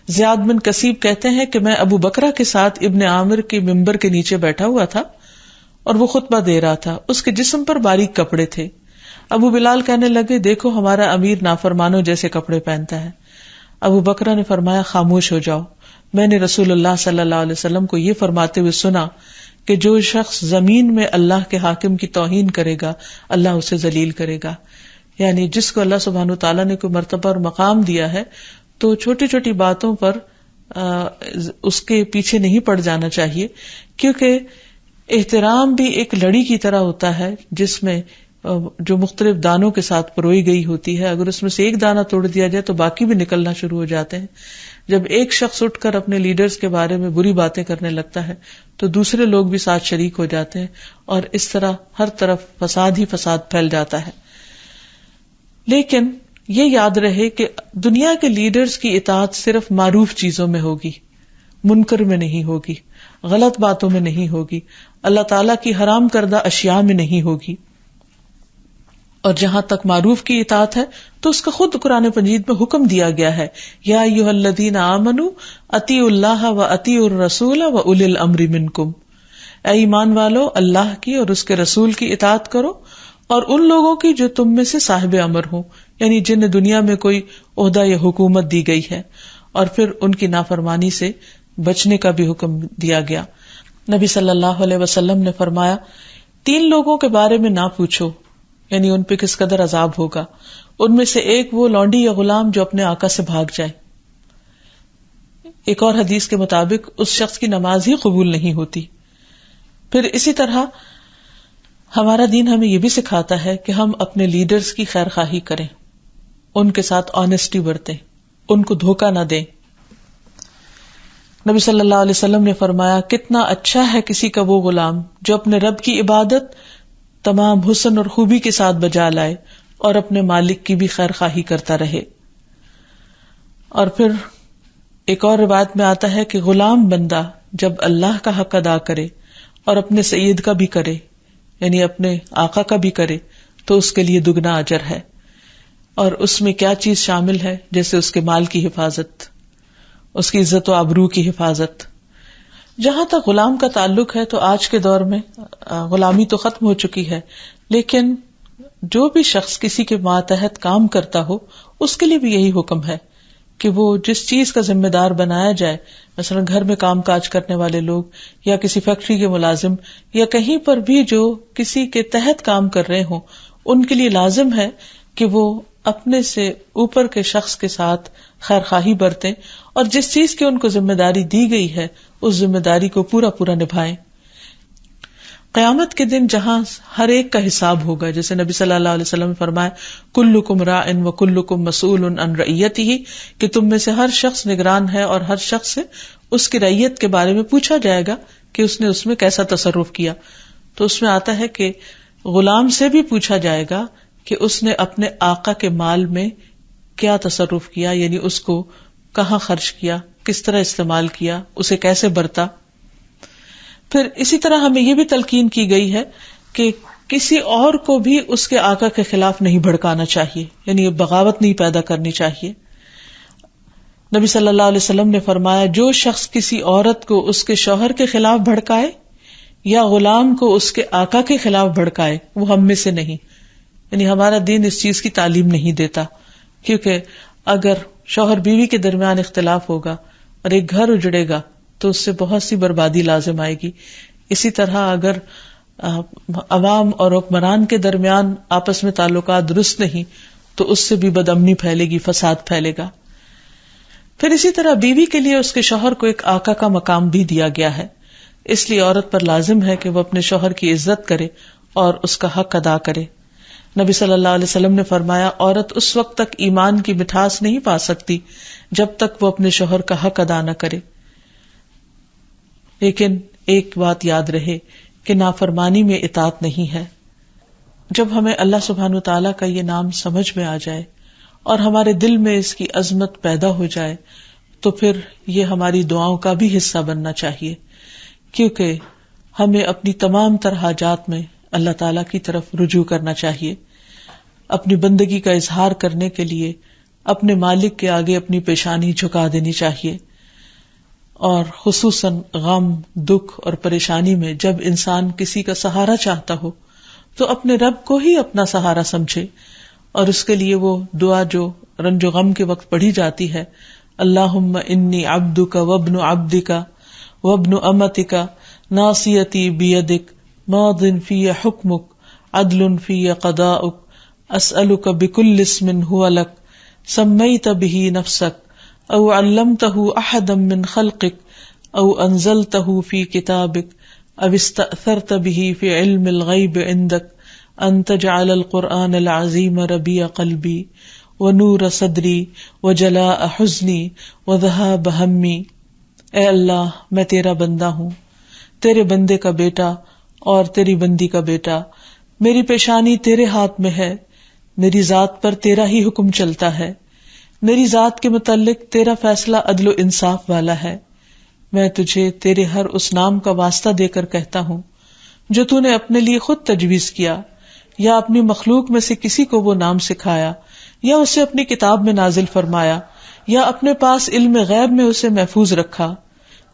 زیاد بن کسیب کہتے ہیں کہ میں ابو بکرہ کے ساتھ ابن عامر کے ممبر کے نیچے بیٹھا ہوا تھا اور وہ خطبہ دے رہا تھا. اس کے جسم پر باریک کپڑے تھے. ابو بلال کہنے لگے دیکھو ہمارا امیر نافرمانوں جیسے کپڑے پہنتا ہے. ابو بکرہ نے فرمایا خاموش ہو جاؤ، میں نے رسول اللہ صلی اللہ علیہ وسلم کو یہ فرماتے ہوئے سنا کہ جو شخص زمین میں اللہ کے حاکم کی توہین کرے گا اللہ اسے ذلیل کرے گا. یعنی جس کو اللہ سبحانہ وتعالیٰ نے کوئی مرتبہ اور مقام دیا ہے تو چھوٹی چھوٹی باتوں پر اس کے پیچھے نہیں پڑ جانا چاہیے، کیونکہ احترام بھی ایک لڑی کی طرح ہوتا ہے جس میں جو مختلف دانوں کے ساتھ پروئی گئی ہوتی ہے. اگر اس میں سے ایک دانہ توڑ دیا جائے تو باقی بھی نکلنا شروع ہو جاتے ہیں. جب ایک شخص اٹھ کر اپنے لیڈرز کے بارے میں بری باتیں کرنے لگتا ہے تو دوسرے لوگ بھی ساتھ شریک ہو جاتے ہیں اور اس طرح ہر طرف فساد ہی فساد پھیل جاتا ہے. لیکن یہ یاد رہے کہ دنیا کے لیڈرز کی اطاعت صرف معروف چیزوں میں ہوگی، منکر میں نہیں ہوگی، غلط باتوں میں نہیں ہوگی، اللہ تعالیٰ کی حرام کردہ اشیاء میں نہیں ہوگی. اور جہاں تک معروف کی اطاعت ہے تو اس کا خود قرآن مجید میں حکم دیا گیا ہے، یا ایھا الذین آمنوا اطیعوا اللہ و اطیعوا الرسول و اولی الامر منکم. اے ایمان والو اللہ کی اور اس کے رسول کی اطاعت کرو اور ان لوگوں کی جو تم میں سے صاحب امر ہوں، یعنی جنہیں دنیا میں کوئی عہدہ یا حکومت دی گئی ہے. اور پھر ان کی نافرمانی سے بچنے کا بھی حکم دیا گیا. نبی صلی اللہ علیہ وسلم نے فرمایا 3 لوگوں کے بارے میں نہ پوچھو، یعنی ان پہ کس قدر عذاب ہوگا. ان میں سے ایک وہ لونڈی یا غلام جو اپنے آقا سے بھاگ جائے. ایک اور حدیث کے مطابق اس شخص کی نماز ہی قبول نہیں ہوتی. پھر اسی طرح ہمارا دین ہمیں یہ بھی سکھاتا ہے کہ ہم اپنے لیڈرز کی خیر خواہی کریں، ان کے ساتھ آنےسٹی برتیں، ان کو دھوکہ نہ دیں. نبی صلی اللہ علیہ وسلم نے فرمایا کتنا اچھا ہے کسی کا وہ غلام جو اپنے رب کی عبادت تمام حسن اور خوبی کے ساتھ بجا لائے اور اپنے مالک کی بھی خیر خواہی کرتا رہے. اور پھر ایک اور روایت میں آتا ہے کہ غلام بندہ جب اللہ کا حق ادا کرے اور اپنے سید کا بھی کرے، یعنی اپنے آقا کا بھی کرے، تو اس کے لیے دگنا اجر ہے. اور اس میں کیا چیز شامل ہے؟ جیسے اس کے مال کی حفاظت، اس کی عزت و آبرو کی حفاظت. جہاں تک غلام کا تعلق ہے تو آج کے دور میں غلامی تو ختم ہو چکی ہے، لیکن جو بھی شخص کسی کے ماتحت کام کرتا ہو اس کے لیے بھی یہی حکم ہے کہ وہ جس چیز کا ذمہ دار بنایا جائے، مثلا گھر میں کام کاج کرنے والے لوگ یا کسی فیکٹری کے ملازم یا کہیں پر بھی جو کسی کے تحت کام کر رہے ہوں، ان کے لیے لازم ہے کہ وہ اپنے سے اوپر کے شخص کے ساتھ خیر خواہی برتیں اور جس چیز کی ان کو ذمہ داری دی گئی ہے اس ذمہ داری کو پورا پورا نبھائیں. قیامت کے دن جہاں ہر ایک کا حساب ہوگا، جیسے نبی صلی اللہ علیہ وسلم نے فرمایا کلکم راع و کلکم مسئول عن رعیتہ، کہ تم میں سے ہر شخص نگران ہے اور ہر شخص سے اس کی رعیت کے بارے میں پوچھا جائے گا کہ اس نے اس میں کیسا تصرف کیا. تو اس میں آتا ہے کہ غلام سے بھی پوچھا جائے گا کہ اس نے اپنے آقا کے مال میں کیا تصرف کیا، یعنی اس کو کہاں خرچ کیا، کس طرح استعمال کیا، اسے کیسے برتا. پھر اسی طرح ہمیں یہ بھی تلقین کی گئی ہے کہ کسی اور کو بھی اس کے آقا کے خلاف نہیں بھڑکانا چاہیے، یعنی بغاوت نہیں پیدا کرنی چاہیے. نبی صلی اللہ علیہ وسلم نے فرمایا جو شخص کسی عورت کو اس کے شوہر کے خلاف بھڑکائے یا غلام کو اس کے آقا کے خلاف بھڑکائے وہ ہم میں سے نہیں. یعنی ہمارا دین اس چیز کی تعلیم نہیں دیتا، کیونکہ اگر شوہر بیوی کے درمیان اختلاف ہوگا اور ایک گھر اجڑے گا تو اس سے بہت سی بربادی لازم آئے گی. اسی طرح اگر عوام اور حکمران کے درمیان آپس میں تعلقات درست نہیں تو اس سے بھی بدامنی پھیلے گی، فساد پھیلے گا. پھر اسی طرح بیوی کے لیے اس کے شوہر کو ایک آقا کا مقام بھی دیا گیا ہے، اس لیے عورت پر لازم ہے کہ وہ اپنے شوہر کی عزت کرے اور اس کا حق ادا کرے. نبی صلی اللہ علیہ وسلم نے فرمایا عورت اس وقت تک ایمان کی مٹھاس نہیں پا سکتی جب تک وہ اپنے شوہر کا حق ادا نہ کرے. لیکن ایک بات یاد رہے کہ نافرمانی میں اطاعت نہیں ہے. جب ہمیں اللہ سبحانہ تعالیٰ کا یہ نام سمجھ میں آ جائے اور ہمارے دل میں اس کی عظمت پیدا ہو جائے تو پھر یہ ہماری دعاؤں کا بھی حصہ بننا چاہیے، کیونکہ ہمیں اپنی تمام تر حاجات میں اللہ تعالیٰ کی طرف رجوع کرنا چاہیے. اپنی بندگی کا اظہار کرنے کے لیے اپنے مالک کے آگے اپنی پیشانی جھکا دینی چاہیے، اور خصوصاً غم، دکھ اور پریشانی میں جب انسان کسی کا سہارا چاہتا ہو تو اپنے رب کو ہی اپنا سہارا سمجھے، اور اس کے لیے وہ دعا جو رنج و غم کے وقت پڑھی جاتی ہے، اللہم انی عبدک وابن عبدک وابن امتک ناصیتی بیدک ماض فی حکمک عدل فی قضاؤک اسألک بکل اسم هو لک سمیت به نفسک او علمته احدا من خلقک او انزلته فی کتابک او استأثرت به فی علم الغیب عندک ان تجعل القرآن العظیم ربیع قلبی ونور صدری وجلاء حزنی وذہاب ہمی. اے اللہ میں تیرا بندہ ہوں، تیرے بندے کا بیٹا اور تیری بندی کا بیٹا، میری پیشانی تیرے ہاتھ میں ہے، میری ذات پر تیرا ہی حکم چلتا ہے، میری ذات کے متعلق تیرا فیصلہ عدل و انصاف والا ہے. میں تجھے تیرے ہر اس نام کا واسطہ دے کر کہتا ہوں جو تو نے اپنے لیے خود تجویز کیا یا اپنی مخلوق میں سے کسی کو وہ نام سکھایا یا اسے اپنی کتاب میں نازل فرمایا یا اپنے پاس علم غیب میں اسے محفوظ رکھا،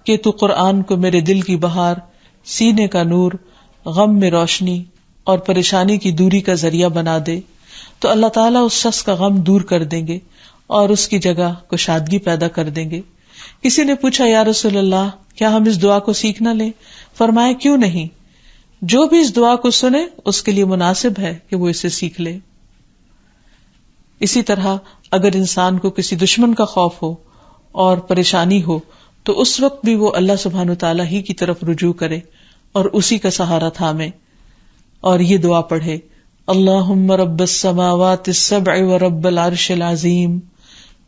کہ تو قرآن کو میرے دل کی بہار، سینے کا نور، غم میں روشنی اور پریشانی کی دوری کا ذریعہ بنا دے. تو اللہ تعالیٰ اس شخص کا غم دور کر دیں گے اور اس کی جگہ کشادگی پیدا کر دیں گے. کسی نے پوچھا یا رسول اللہ کیا ہم اس دعا کو سیکھ نہ لیں؟ فرمایا کیوں نہیں، جو بھی اس دعا کو سنے اس کے لیے مناسب ہے کہ وہ اسے سیکھ لے. اسی طرح اگر انسان کو کسی دشمن کا خوف ہو اور پریشانی ہو تو اس وقت بھی وہ اللہ سبحانہ تعالیٰ ہی کی طرف رجوع کرے اور اسی کا سہارا تھامے اور یہ دعا پڑھے، اللہم رب السماوات السبع ورب العرش العظیم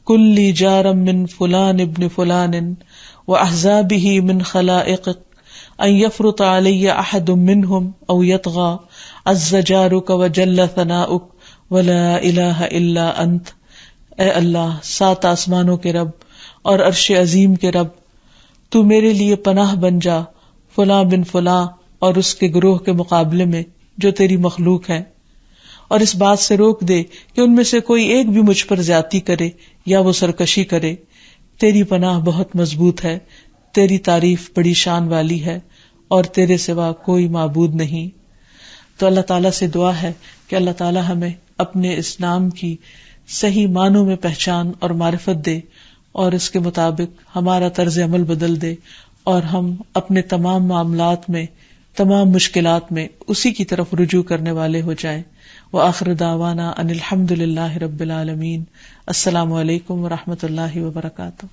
کلی جارم من فلان ابن فلان واحزابہ من خلائقک ان یفرط علی احد منہم او یطغى عز جارک وجل ثناؤک ولا الہ الا انت. اے اللہ 7 آسمانوں کے رب اور عرش عظیم کے رب، تو میرے لیے پناہ بن جا فلاں بن فلاں اور اس کے گروہ کے مقابلے میں جو تیری مخلوق ہے، اور اس بات سے روک دے کہ ان میں سے کوئی ایک بھی مجھ پر زیادتی کرے یا وہ سرکشی کرے. تیری پناہ بہت مضبوط ہے، تیری تعریف بڑی شان والی ہے اور تیرے سوا کوئی معبود نہیں. تو اللہ تعالیٰ سے دعا ہے کہ اللہ تعالیٰ ہمیں اپنے اس نام کی صحیح معنوں میں پہچان اور معرفت دے اور اس کے مطابق ہمارا طرز عمل بدل دے اور ہم اپنے تمام معاملات میں، تمام مشکلات میں اسی کی طرف رجوع کرنے والے ہو جائیں. وآخر دعوانا ان الحمد للہ رب العالمین. السلام علیکم ورحمۃ اللہ وبرکاتہ.